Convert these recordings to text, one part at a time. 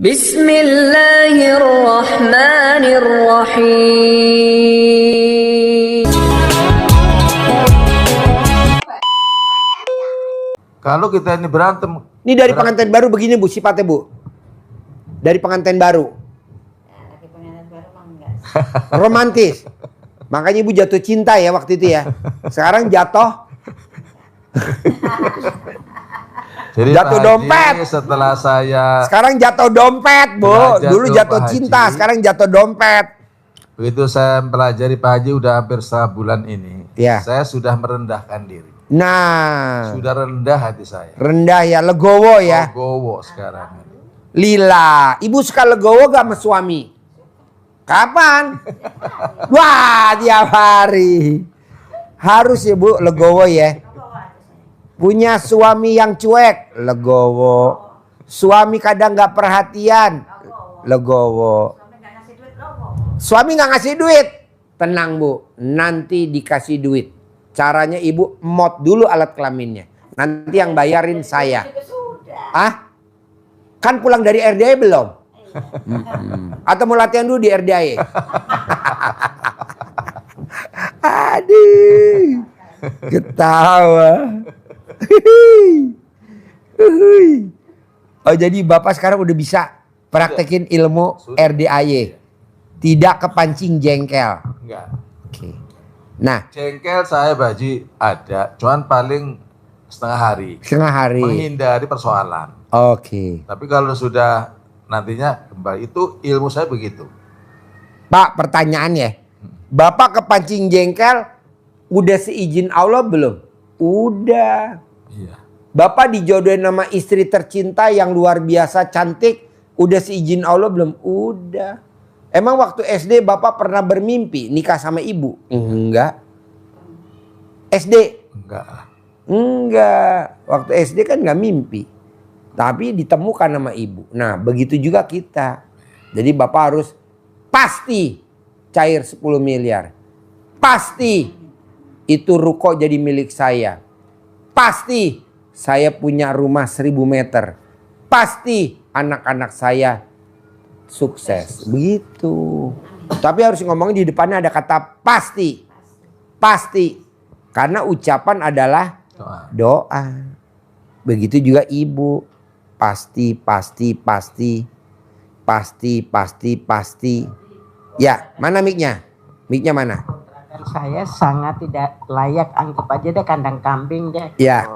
Bismillahirrahmanirrahim. Kalau kita ini berantem. Ini dari pengantin baru begini Bu, sifatnya Bu. Dari pengantin baru. Lagi pengantin baru mah enggak. Romantis. Makanya Ibu jatuh cinta ya waktu itu ya. Sekarang jatuh. Jadi Jatuh Pak Haji, dompet. setelah saya Sekarang jatuh dompet Bu. Belajar Dulu tuh, jatuh Pak cinta, Haji. sekarang jatuh dompet. begitu saya pelajari Pak Haji udah hampir setengah bulan ini, Ya. saya sudah merendahkan diri. Nah, Sudah rendah hati saya. rendah ya, legowo ya. Legowo sekarang. Lila, Ibu suka legowo gak sama suami? Kapan? Wah, tiap hari. Harus ya Bu, legowo ya. Punya suami yang cuek, legowo. Suami kadang gak perhatian, legowo. Suami gak ngasih duit, tenang Bu, nanti dikasih duit. Caranya Ibu mod dulu alat kelaminnya. Nanti yang bayarin saya. Ah? Kan pulang dari RDA belum? Atau mau latihan dulu di RDA? Aduh. Ketawa. Oh jadi Bapak sekarang udah bisa praktekin ilmu RDAY. Tidak kepancing jengkel. Enggak. Oke. Nah, Jengkel saya Pak Haji ada, cuman paling setengah hari. setengah hari. Menghindari persoalan. Oke. Tapi kalau sudah nantinya kembali, itu ilmu saya begitu. Pak, pertanyaannya, Bapak kepancing jengkel udah seizin Allah belum? Udah. Iya. Bapak dijodohin sama istri tercinta yang luar biasa cantik, udah seizin Allah belum? Udah. Emang waktu SD Bapak pernah bermimpi nikah sama ibu? Enggak. SD? Enggak lah. Enggak. Waktu SD kan nggak mimpi. Tapi ditemukan sama ibu. Nah begitu juga kita. Jadi Bapak harus pasti cair 10 miliar. Pasti itu ruko jadi milik saya. Pasti saya punya rumah 1000 meter. Pasti anak-anak saya sukses. Begitu. Tapi harus ngomongin di depannya ada kata pasti. Pasti. Karena ucapan adalah doa. Begitu juga ibu. Pasti, pasti, pasti. Pasti, pasti, pasti. Ya, mana mic-nya? Mic-nya mana? Saya sangat tidak layak, anggap aja deh kandang kambing deh. Ya.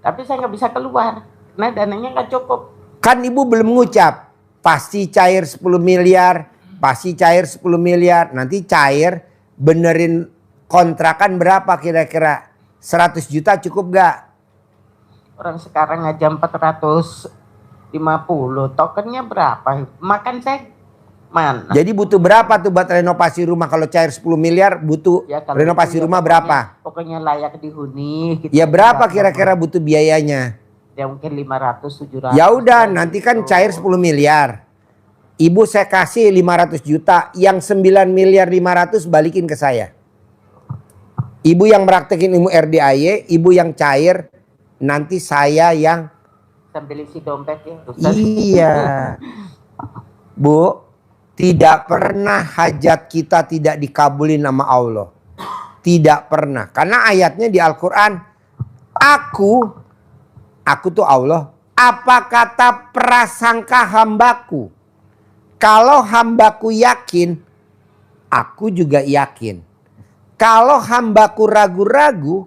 Tapi saya nggak bisa keluar, karena dananya nggak cukup. Kan ibu belum ngucap. Pasti cair 10 miliar. Pasti cair 10 miliar. Nanti cair benerin kontrakan berapa kira-kira? 100 juta cukup gak? Orang sekarang aja 450, tokennya berapa? Makan saya mana? Jadi butuh berapa tuh buat renovasi rumah? Kalau cair 10 miliar butuh Ya, kalau renovasi itu ya rumah pokoknya- berapa? Pokoknya layak dihuni. Gitu. Ya berapa kira-kira butuh biayanya? Ya mungkin 500, 700. Ya udah nanti kan cair 10 miliar. Ibu saya kasih 500 juta. Yang 9 miliar 500 balikin ke saya. Ibu yang praktekin ilmu RDAY. Ibu yang cair. Nanti saya yang... Sambil isi dompet ya. Ustaz. Iya. Bu. Tidak pernah hajat kita tidak dikabulin sama Allah. Tidak pernah. Karena ayatnya di Al-Quran. Aku tuh Allah. Apa kata prasangka hambaku? Kalau hambaku yakin, aku juga yakin. Kalau hambaku ragu-ragu,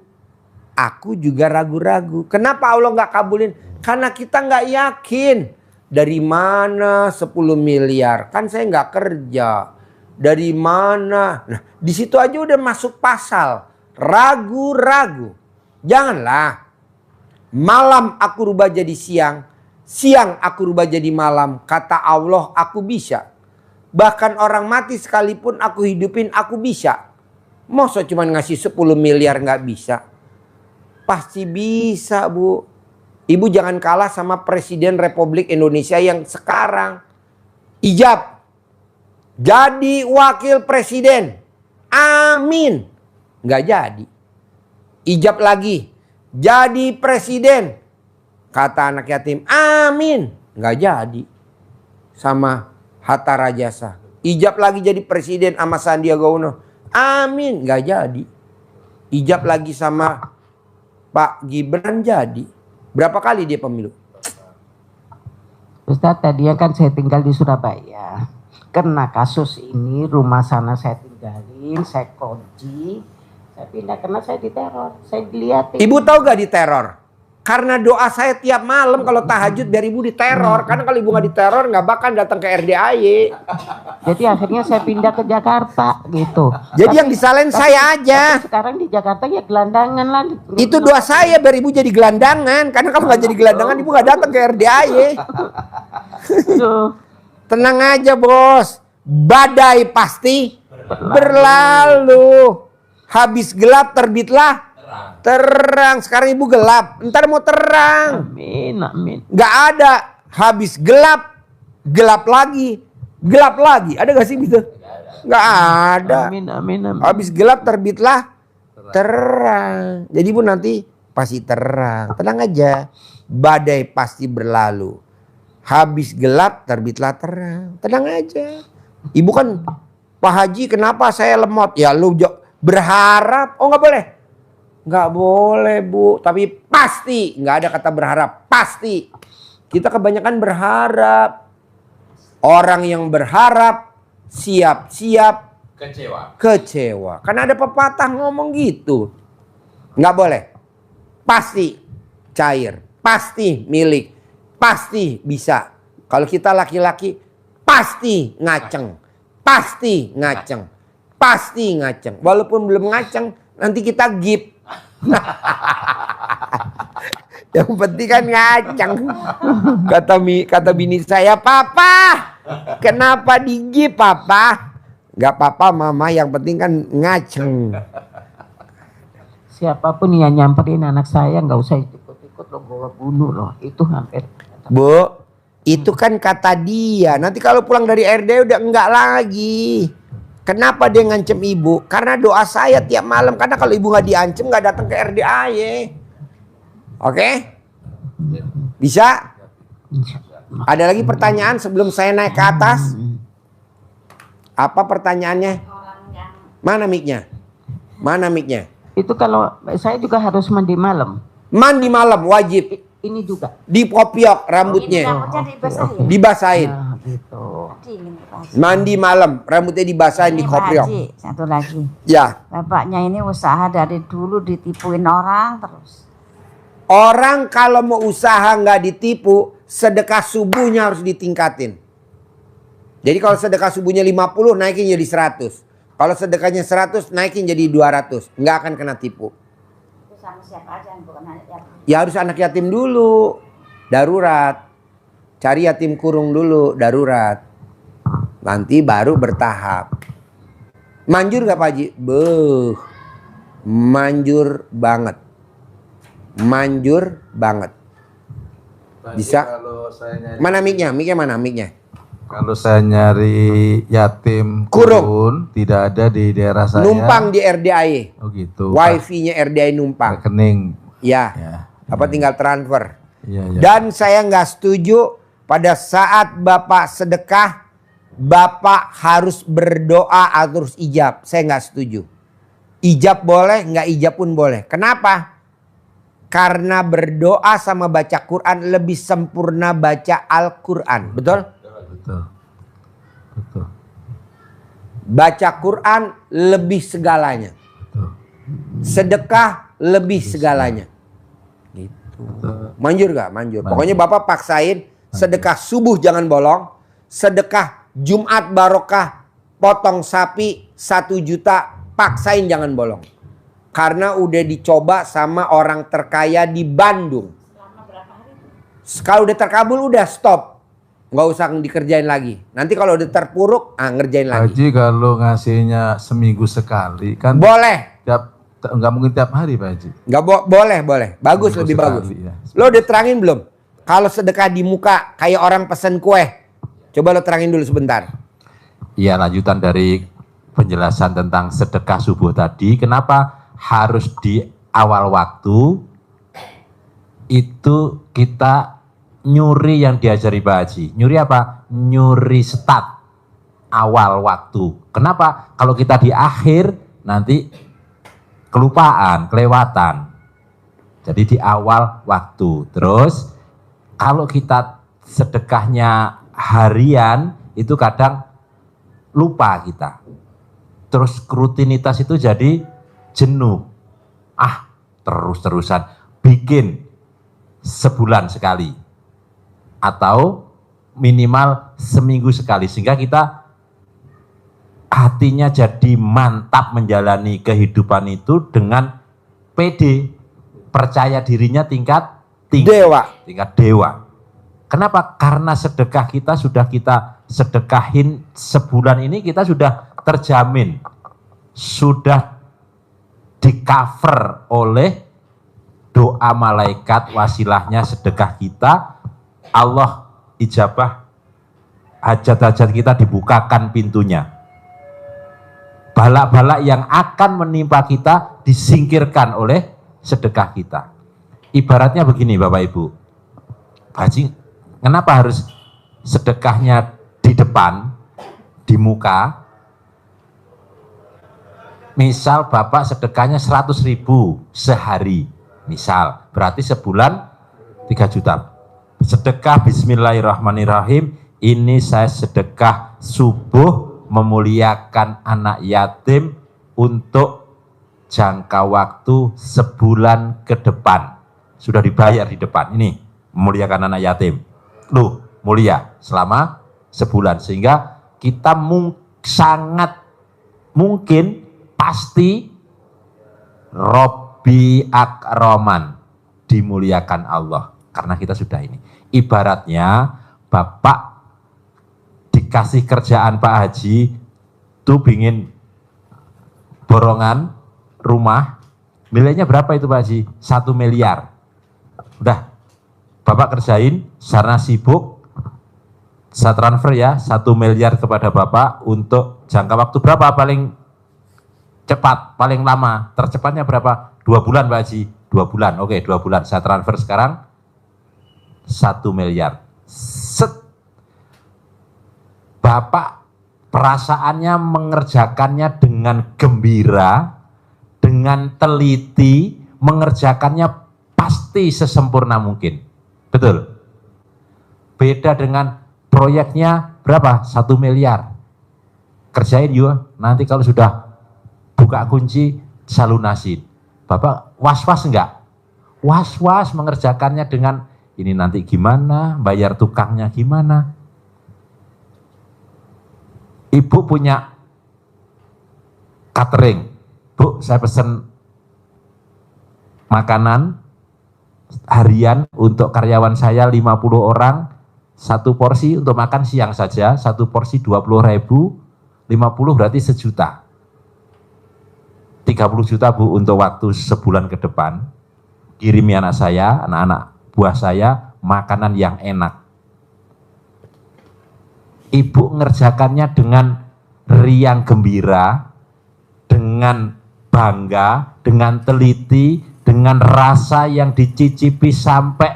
aku juga ragu-ragu. Kenapa Allah nggak kabulin? Karena kita nggak yakin. Dari mana 10 miliar? Kan saya nggak kerja. Dari mana? Nah, di situ aja udah masuk pasal. Ragu-ragu. Janganlah. Malam aku rubah jadi siang. Siang aku rubah jadi malam. Kata Allah aku bisa. Bahkan orang mati sekalipun aku hidupin aku bisa. Masa cuma ngasih 10 miliar nggak bisa? Pasti bisa Bu. Ibu jangan kalah sama Presiden Republik Indonesia yang sekarang. Ijab. Jadi wakil presiden. Amin. Nggak jadi. Ijab lagi. Jadi presiden. Kata anak yatim. Amin. Nggak jadi. sama Hatta Rajasa. Ijab lagi jadi presiden sama Sandiaga Uno. Amin, nggak jadi. Ijab lagi sama Pak Gibran jadi. Berapa kali dia pemilu? Ustaz, tadinya kan saya tinggal di Surabaya. Karena kasus ini rumah sana saya tinggalin, saya kunci, saya pindah karena saya diteror, saya dilihatin. Ibu tahu gak diteror? Karena doa saya tiap malam kalau tahajud biar ibu diteror. Karena kalau ibu nggak diteror nggak bakal datang ke RDAY. Jadi akhirnya saya pindah ke Jakarta gitu. Jadi yang disalahin saya aja. Sekarang di Jakarta ya gelandangan lah. Itu doa saya biar ibu jadi gelandangan. Karena kalau nggak jadi gelandangan ibu nggak datang ke RDAY. Aduh. Tenang aja bos. Badai pasti berlalu. Habis gelap terbitlah terang. Sekarang ibu gelap, ntar mau terang. Amin, amin. Gak ada habis gelap, gelap lagi, gelap lagi. Ada gak sih gitu? Gak ada. Amin, amin, amin. Habis gelap terbitlah terang. Jadi ibu nanti pasti terang. Tenang aja. Badai pasti berlalu. Habis gelap terbitlah terang. Tenang aja. Ibu kan, Pak Haji kenapa saya lemot? Ya lu berharap. Oh nggak boleh. Nggak boleh bu. Tapi pasti. Nggak ada kata berharap. Pasti. Kita kebanyakan berharap. Orang yang berharap siap-siap kecewa. Karena ada pepatah ngomong gitu. Nggak boleh. Pasti cair. Pasti milik. Pasti bisa. Kalau kita laki-laki pasti ngaceng. Pasti ngaceng. Pasti ngaceng. Walaupun belum ngaceng nanti kita gip. Yang penting kan ngaceng. Kata bini saya, "Papa, kenapa digip, Papa?" Gak apa-apa mama, yang penting kan ngaceng. Siapapun yang nyamperin anak saya nggak usah ikut-ikut lo, gue bunuh loh. Itu hampir. Bu, itu kan kata dia. Nanti kalau pulang dari RD udah enggak lagi. Kenapa dia ngancem ibu? Karena doa saya tiap malam. Karena kalau ibu nggak diancem nggak datang ke RDAY. Oke? Bisa? Ada lagi pertanyaan sebelum saya naik ke atas? Apa pertanyaannya? Mana mic-nya? Mana mic-nya? Itu kalau saya juga harus mandi malam. Mandi malam wajib. Ini juga. Dipopiok rambutnya. Rambutnya dibasahin. Dibasahin. Nah, gitu. Dingin, Pak. Mandi malam, rambutnya dibasahin, Ini Pak dikopiok. Haji, satu lagi. Ya. Bapaknya ini usaha dari dulu ditipuin orang terus. Orang kalau mau usaha nggak ditipu, sedekah subuhnya harus ditingkatin. Jadi kalau sedekah subuhnya 50, naikin jadi 100. Kalau sedekahnya 100, naikin jadi 200. Nggak akan kena tipu. Itu sama siapa aja, bukan yatim. Ya harus anak yatim dulu. Darurat. Cari yatim kurung dulu, darurat. Nanti baru bertahap. Manjur nggak Pak Haji? Beuh. Manjur banget. Manjur banget. Bisa? Kalau saya nyari, Mana mic-nya? Mic-nya mana? Mic-nya. kalau saya nyari yatim Kurung. kurun tidak ada di daerah saya. Numpang di RDAY. Oh gitu. Wifi-nya RDAY numpang. Rekening. Ya. Ya. Apa tinggal transfer. Iya, iya. Dan saya nggak setuju pada saat Bapak sedekah, Bapak harus berdoa atau harus ijab. Saya nggak setuju. Ijab boleh, nggak ijab pun boleh. Kenapa? Karena berdoa sama baca Quran lebih sempurna baca Al-Quran. Betul? Betul. Betul. Baca Quran lebih segalanya. Betul. Sedekah lebih segalanya. Gitu. Manjur gak? Manjur. Pokoknya Bapak paksain sedekah subuh jangan bolong. Sedekah Jumat barokah potong sapi 1 juta paksain jangan bolong. Karena udah dicoba sama orang terkaya di Bandung. Kalau udah terkabul udah stop. Nggak usah dikerjain lagi. Nanti kalau udah terpuruk, ngerjain lagi. Haji kalau ngasihnya seminggu sekali kan Boleh. nggak mungkin tiap hari Pak Haji. Nggak boleh. Bagus, Seminggu lebih bagus. sekali, ya. Lo udah terangin belum? Kalau sedekah di muka kayak orang pesen kue. Coba lo terangin dulu sebentar. Iya, lanjutan dari penjelasan tentang sedekah subuh tadi. Kenapa harus di awal waktu itu kita nyuri yang diajari Pak Haji. Nyuri apa? Nyuri start awal waktu. Kenapa? Kalau kita di akhir nanti kelupaan, kelewatan. Jadi di awal waktu. Terus kalau kita sedekahnya harian itu kadang lupa kita. Terus rutinitas itu jadi jenuh. Terus-terusan bikin sebulan sekali atau minimal seminggu sekali sehingga kita hatinya jadi mantap menjalani kehidupan itu dengan pede, percaya dirinya tingkat tinggi, tingkat dewa. Kenapa? Karena sedekah kita sudah kita sedekahin sebulan ini, kita sudah terjamin, sudah di cover oleh doa malaikat, wasilahnya sedekah kita, Allah ijabah hajat-hajat kita, dibukakan pintunya. Balak-balak yang akan menimpa kita disingkirkan oleh sedekah kita. Ibaratnya begini Bapak Ibu, Haji, kenapa harus sedekahnya di depan, di muka? Misal Bapak sedekahnya 100.000 sehari, misal, berarti sebulan 3 juta. Sedekah bismillahirrahmanirrahim, ini saya sedekah subuh memuliakan anak yatim untuk jangka waktu sebulan ke depan. Sudah dibayar di depan, ini memuliakan anak yatim. Loh, mulia selama sebulan, sehingga kita sangat mungkin pasti Robbi Akroman, dimuliakan Allah karena kita sudah ini. Ibaratnya Bapak dikasih kerjaan Pak Haji tuh pingin borongan rumah, nilainya berapa itu Pak Haji? 1 miliar. Udah Bapak kerjain, karena sibuk, saya transfer ya 1 miliar kepada Bapak untuk jangka waktu berapa paling cepat, paling lama, tercepatnya berapa? 2 bulan Pak Haji, 2 bulan, oke 2 bulan, saya transfer sekarang 1 miliar. Set. Bapak perasaannya mengerjakannya dengan gembira, dengan teliti, mengerjakannya pasti sesempurna mungkin. Betul? Beda dengan proyeknya berapa? 1 miliar. Kerjain yuk, nanti kalau sudah buka kunci, saya lunasin. Bapak was-was enggak? Was-was mengerjakannya dengan ini nanti gimana, bayar tukangnya gimana. Ibu punya catering. Bu, saya pesan makanan harian untuk karyawan saya 50 orang, 1 porsi untuk makan siang saja, 1 porsi 20.000, 50 berarti 1 juta. 30 juta Bu untuk waktu sebulan ke depan, kirimi anak saya, anak-anak buah saya makanan yang enak. Ibu ngerjakannya dengan riang gembira, dengan bangga, dengan teliti, dengan rasa yang dicicipi sampai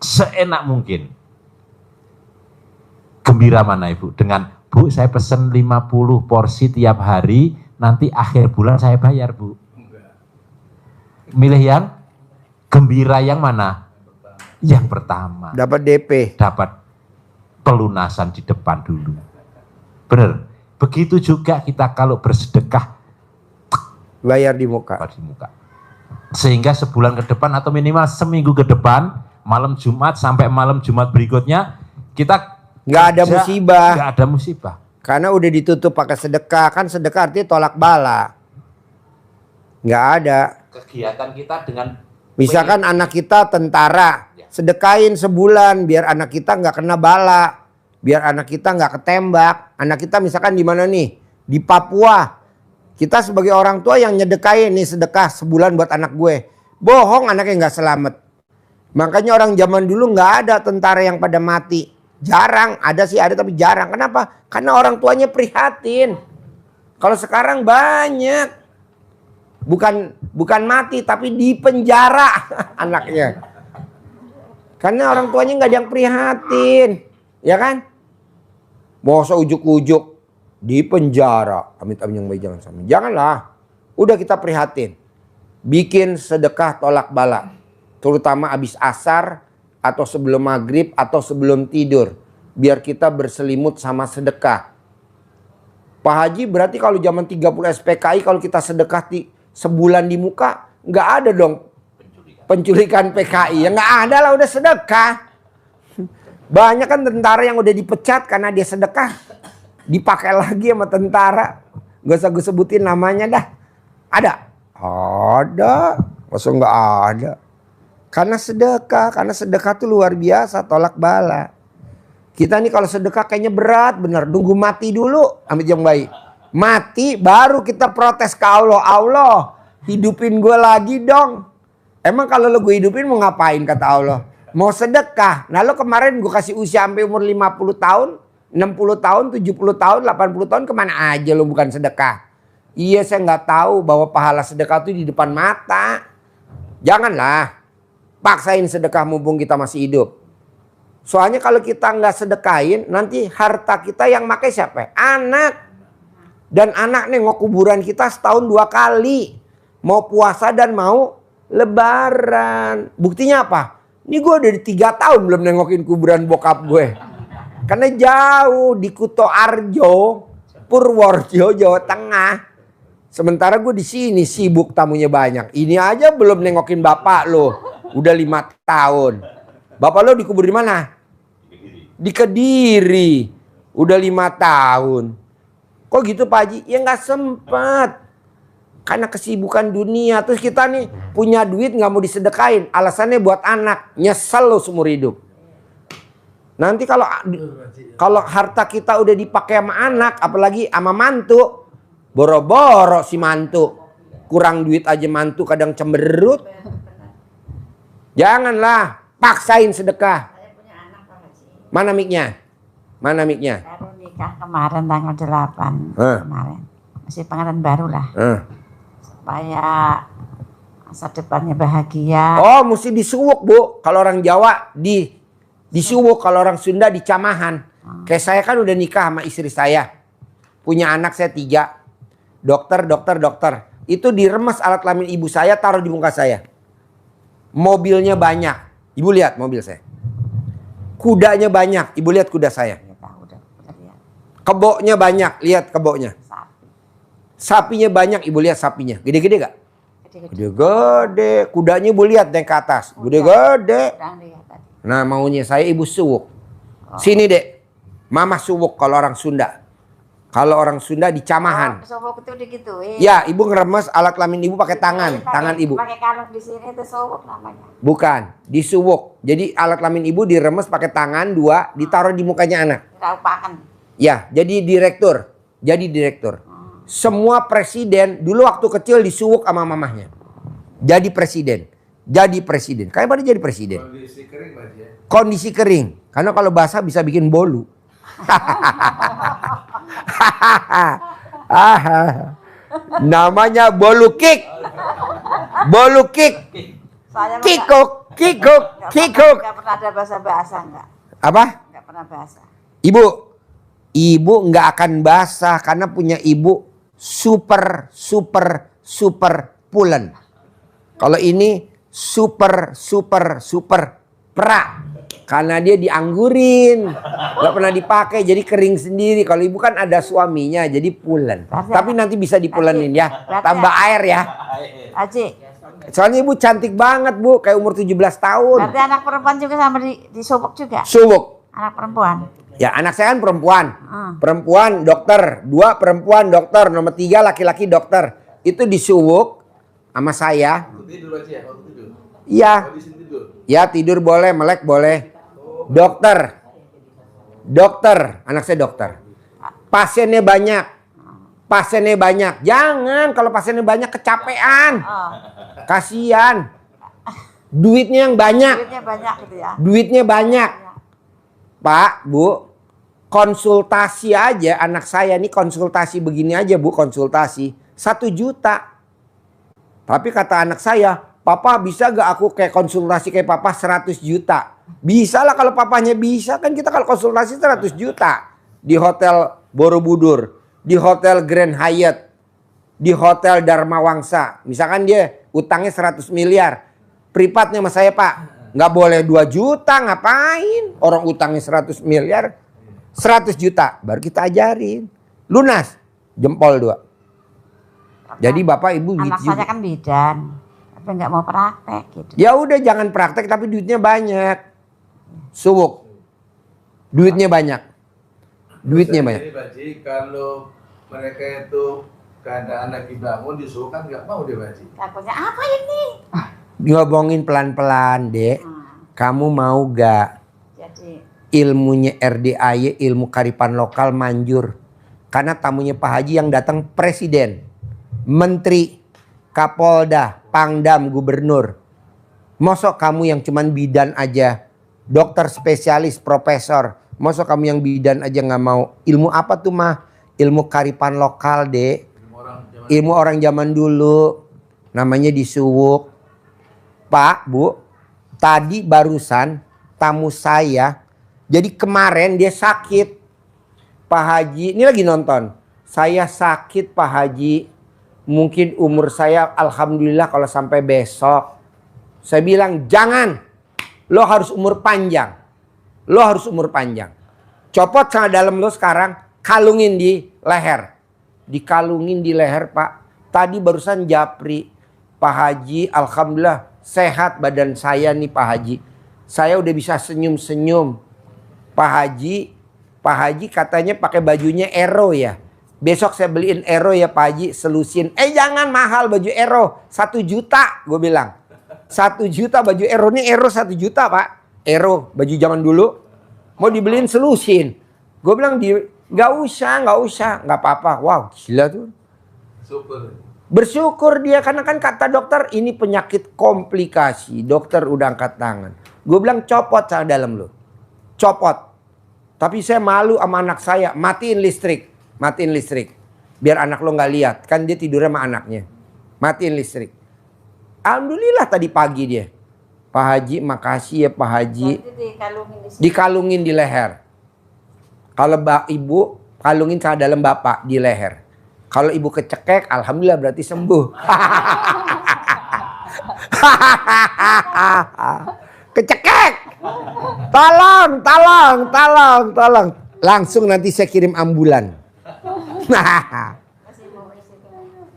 seenak mungkin. Gembira mana Ibu? Dengan Bu saya pesen 50 porsi tiap hari, nanti akhir bulan saya bayar Bu. Milih yang gembira yang mana? Yang pertama. Dapat DP. Dapat pelunasan di depan dulu. Benar. Begitu juga kita kalau bersedekah, Bayar di muka. di muka. Sehingga sebulan ke depan atau minimal seminggu ke depan, malam Jumat sampai malam Jumat berikutnya, kita Nggak ada musibah. Nggak ada musibah. Karena udah ditutup pakai sedekah. Kan sedekah artinya tolak bala. Nggak ada. Kegiatan kita dengan Misalkan anak kita tentara, sedekahin sebulan biar anak kita nggak kena bala, biar anak kita nggak ketembak. Anak kita misalkan di mana nih? Di Papua. Kita sebagai orang tua yang nyedekahin nih sedekah sebulan buat anak gue. Bohong anaknya nggak selamat. Makanya orang zaman dulu nggak ada tentara yang pada mati. Jarang, ada sih ada tapi jarang. Kenapa? Karena orang tuanya prihatin. Kalau sekarang banyak. Bukan mati tapi di penjara anaknya. Karena orang tuanya nggak ada yang prihatin, ya kan? Masa ujuk-ujuk di penjara, amit-amit yang baik jangan sampai. Janganlah. Udah kita prihatin. Bikin sedekah tolak bala. Terutama habis asar atau sebelum maghrib atau sebelum tidur. Biar kita berselimut sama sedekah. Pak Haji berarti kalau zaman 30 SPKI kalau kita sedekah sebulan di muka. Nggak ada dong penculikan PKI. Ya nggak ada lah, udah sedekah. Banyak kan tentara yang udah dipecat karena dia sedekah. Dipakai lagi sama tentara. Gak usah gue sebutin namanya dah. Ada? Ada. Masa nggak ada? Karena sedekah. Karena sedekah tuh luar biasa. Tolak bala. Kita nih kalau sedekah kayaknya berat bener. Nunggu mati dulu. Amit yang baik. Mati baru kita protes ke Allah. Allah hidupin gue lagi dong. Emang kalau lo gue hidupin mau ngapain kata Allah? Mau sedekah. Nah lo kemarin gue kasih usia sampai umur 50 tahun, 60 tahun, 70 tahun, 80 tahun kemana aja lo bukan sedekah? Iya saya nggak tahu bahwa pahala sedekah itu di depan mata. Janganlah paksain sedekah mumpung kita masih hidup. Soalnya kalau kita nggak sedekahin nanti harta kita yang pakai siapa? Anak. Dan anak nengok kuburan kita setahun 2 kali. Mau puasa dan mau lebaran. Buktinya apa? Ini gue udah 3 tahun belum nengokin kuburan bokap gue. Karena jauh di Kuto Arjo, Purworejo, Jawa Tengah. Sementara gue di sini sibuk tamunya banyak. Ini aja belum nengokin bapak lo. Udah 5 tahun. Bapak lo dikubur di mana? Di Kediri. Udah 5 tahun. Kok gitu Pak Haji? Ya nggak sempet. Karena kesibukan dunia. Terus kita nih punya duit gak mau disedekain. Alasannya buat anak. Nyesel lo seumur hidup. Nanti kalau harta kita udah dipakai sama anak. Apalagi sama mantu. Boro-boro si mantu. Kurang duit aja mantu kadang cemberut. Janganlah. Paksain sedekah. Mana mic-nya? Mana mic-nya? Baru nikah kemarin tanggal 8. Kemarin. Masih pengantin baru lah. Supaya masa depannya bahagia. Oh, mesti disuwuk, Bu. Kalau orang Jawa disuwuk, kalau orang Sunda dicamahan. Kayak saya kan udah nikah sama istri saya. Punya anak saya 3. Dokter. Itu diremes alat kelamin ibu saya, taruh di muka saya. Mobilnya banyak. Ibu lihat mobil saya. Kudanya banyak. Ibu lihat kuda saya. Keboknya banyak. Lihat keboknya. Sapinya banyak, ibu lihat sapinya. Gede-gede gak? Gede-gede. Kudanya ibu lihat naik ke atas. Gede-gede. Nah maunya saya ibu suwuk. Sini dek. Mama suwuk kalau orang Sunda. Kalau orang Sunda dicamahan. Suwuk itu digituin. Ya ibu ngeremes alat kelamin ibu pakai tangan. Tangan ibu. Pakai kalung di sini itu suwuk namanya. Bukan. Disuwuk. Jadi alat kelamin ibu diremes pakai tangan 2. Ditaruh di mukanya anak. Diraupakan. Ya, jadi direktur. Semua presiden dulu waktu kecil disuwuk sama mamahnya. Jadi presiden. Kayak pada jadi presiden. Kondisi kering Pak ya. Kondisi kering. Karena kalau basah bisa bikin bolu. Namanya bolu kick. Saya Kikuk. Gak pernah ada bahasa enggak? Apa? Gak pernah bahasa. Ibu nggak akan basah karena punya ibu super pulen. Kalau ini super pra. Karena dia dianggurin. Nggak pernah dipakai jadi kering sendiri. Kalau ibu kan ada suaminya jadi pulen. Tapi nanti bisa dipulenin ya. Tambah air ya. Haji. Soalnya ibu cantik banget Bu. Kayak umur 17 tahun. Berarti anak perempuan juga sama di suwuk juga? Suwuk. Anak perempuan? Ya anak saya kan perempuan. Perempuan dokter. 2 perempuan dokter. Nomor 3 laki-laki dokter. Itu disuwuk sama saya. Tidur aja ya, waktu tidur. Iya. Di sini tidur. Ya tidur boleh, melek boleh. Dokter. Anak saya dokter. Pasiennya banyak. Jangan kalau pasiennya banyak kecapean. Kasihan. Duitnya yang banyak. Duitnya banyak. Pak, Bu, konsultasi aja anak saya nih konsultasi begini aja Bu, konsultasi 1 juta. Tapi kata anak saya, Papa bisa gak aku kayak konsultasi kayak papa 100 juta? Bisa lah kalau papanya bisa. Kan kita kalau konsultasi 100 juta. Di Hotel Borobudur. Di Hotel Grand Hyatt. Di Hotel Dharma Wangsa. Misalkan dia utangnya 100 miliar. Privatnya sama saya Pak. Gak boleh 2 juta ngapain? Orang utangnya 100 miliar. 100 juta. Baru kita ajarin. Lunas. Jempol 2. Jadi Bapak Ibu Anak gitu saya kan bidan, tapi nggak mau praktek gitu. Ya udah jangan praktek tapi duitnya banyak. Suwuk. Duitnya banyak. Duitnya banyak. Jadi Pak Haji, kalau mereka itu keadaan lagi bangun disuruh kan nggak mau dia Pak Haji. Takutnya apa ini? Ngomongin pelan-pelan, Dek. Kamu mau gak Jadi ilmunya RDAY, ilmu Kearifan Lokal manjur? Karena tamunya Pak Haji yang datang presiden, menteri, kapolda, pangdam, gubernur. Mosok kamu yang cuman bidan aja, dokter spesialis, profesor. Mosok kamu yang bidan aja nggak mau. Ilmu apa tuh mah? Ilmu Kearifan Lokal, Dek. Ilmu orang zaman dulu. Namanya disuwuk. Pak, Bu, tadi barusan tamu saya. Jadi kemarin dia sakit. Pak Haji, ini lagi nonton. Saya sakit Pak Haji. Mungkin umur saya alhamdulillah kalau sampai besok. Saya bilang jangan. Lo harus umur panjang. Lo harus umur panjang. Copot celana dalam lo sekarang. Kalungin di leher. Dikalungin di leher Pak. Tadi barusan japri. Pak Haji alhamdulillah sehat badan saya nih Pak Haji. Saya udah bisa senyum-senyum. Pak Haji katanya pakai bajunya Aero ya. Besok saya beliin Aero ya Pak Haji, selusin. Jangan mahal baju Aero, 1 juta gue bilang. 1 juta baju Aero, ini Aero 1 juta Pak. Aero, baju zaman dulu. Mau dibeliin selusin. Gue bilang gak usah, gak apa-apa. Wow gila tuh. Bersyukur dia karena kan kata dokter ini penyakit komplikasi. Dokter udah angkat tangan. Gue bilang copot celana dalam lo. Copot. Tapi saya malu sama anak saya. Matiin listrik. Matiin listrik. Biar anak lo gak lihat. Kan dia tidur sama anaknya. Matiin listrik. Alhamdulillah tadi pagi dia. Pak Haji makasih ya Pak Haji. Dikalungin di leher. Kalau ibu kalungin celana dalam bapak di leher. Kalau ibu kecekek, alhamdulillah berarti sembuh. Kecekek. Tolong. Langsung nanti saya kirim ambulan.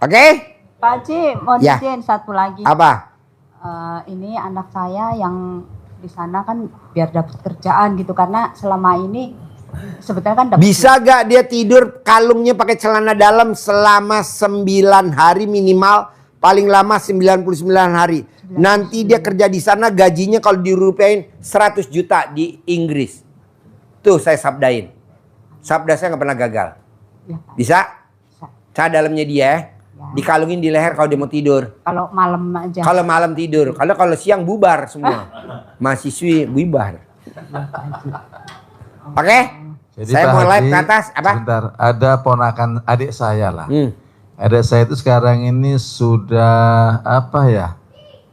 Oke? Pak Haji, mau Ya. izin satu lagi. Apa? Ini anak saya yang di sana kan biar dapat kerjaan gitu karena selama ini sebetulnya kan dapat. Bisa gak dia tidur kalungnya pakai celana dalam selama 9 hari minimal, paling lama 99 hari. Nanti dia kerja di sana gajinya kalau dirupiahin 100 juta di Inggris. Tuh saya sabdain. Sabda saya gak pernah gagal. Ya, Pak. Bisa? Bisa. Cara dalamnya dia dikalungin di leher kalau dia mau tidur. Kalau malam aja. Kalau malam tidur. Kalau siang bubar semua. Mahasiswi bubar. Oke? Jadi Saya Pak mau live Haji, ke atas. Apa? Sebentar, ada ponakan adik saya lah. Adik saya itu sekarang ini sudah apa ya?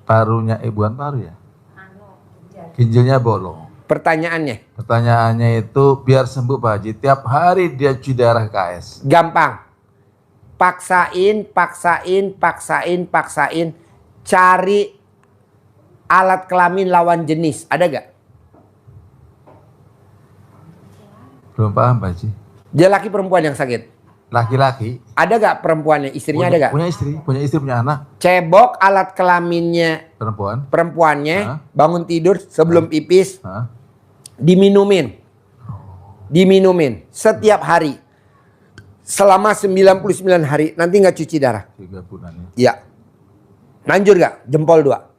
Parunya bukan paru ya? Ginjalnya bolong. Pertanyaannya. Pertanyaannya itu biar sembuh Pak Haji, tiap hari dia cuci darah KS. Gampang. Paksain. Cari alat kelamin lawan jenis. Ada gak? Belum paham Pak Haji. Dia laki perempuan yang sakit. Laki-laki. Ada gak perempuannya? Istrinya ada gak? Punya istri, punya anak. Cebok alat kelaminnya Perempuan. perempuannya. Bangun tidur sebelum pipis. Hah? Diminumin setiap hari. Selama 99 hari. Nanti gak cuci darah. 3 bulan ya. Iya. Manjur gak? Jempol 2.